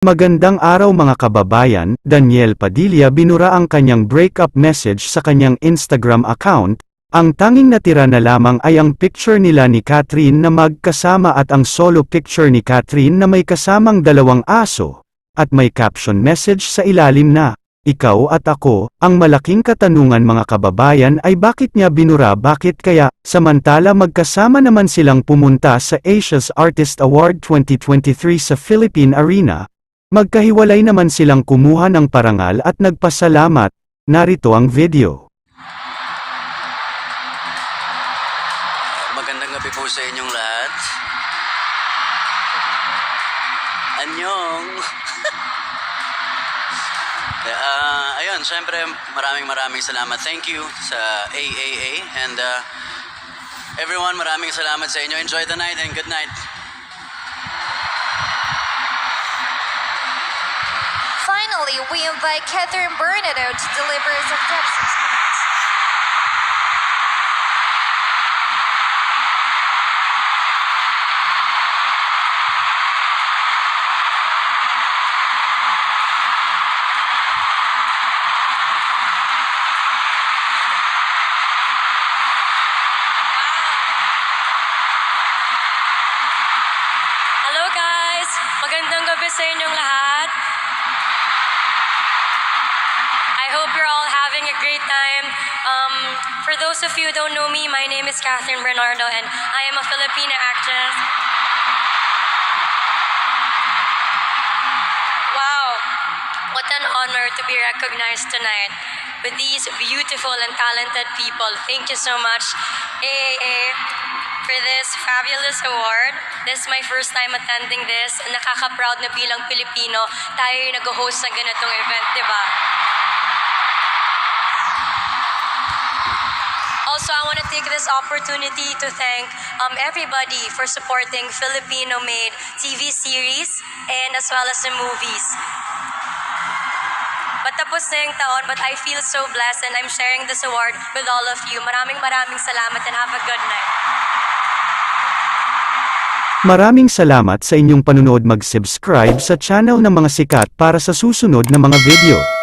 Magandang araw mga kababayan, Daniel Padilla binura ang kanyang breakup message sa kanyang Instagram account. Ang tanging natira na lamang ay ang picture nila ni Catherine na magkasama at ang solo picture ni Catherine na may kasamang dalawang aso, at may caption message sa ilalim na, "Ikaw at ako." Ang malaking katanungan mga kababayan ay bakit niya binura, bakit kaya, samantala magkasama naman silang pumunta sa Asia's Artist Award 2023 sa Philippine Arena. Magkahiwalay naman silang kumuha ng parangal at nagpasalamat. Narito ang video. Magandang gabi po sa inyong lahat. Anyong! Ayun, syempre maraming salamat. Thank you sa AAA and everyone, maraming salamat sa inyo. Enjoy the night and good night. Finally, we invite Catherine Bernardo to deliver us a tips and speech. Hello guys! Magandang gabi sa inyong lahat. I hope you're all having a great time. For those of you who don't know me, my name is Catherine Bernardo and I am a Filipina actress. Wow! What an honor to be recognized tonight with these beautiful and talented people. Thank you so much, AAA, for this fabulous award. This is my first time attending this. Nakaka-proud na bilang Pilipino, tayo yung nag-host ng ganitong event, di ba? Also, I want to take this opportunity to thank everybody for supporting Filipino-made TV series and as well as the movies. Patapos na yung taon, but I feel so blessed and I'm sharing this award with all of you. Maraming salamat and have a good night. Maraming salamat sa inyong panunood. Mag-subscribe sa channel ng mga sikat para sa susunod na mga video.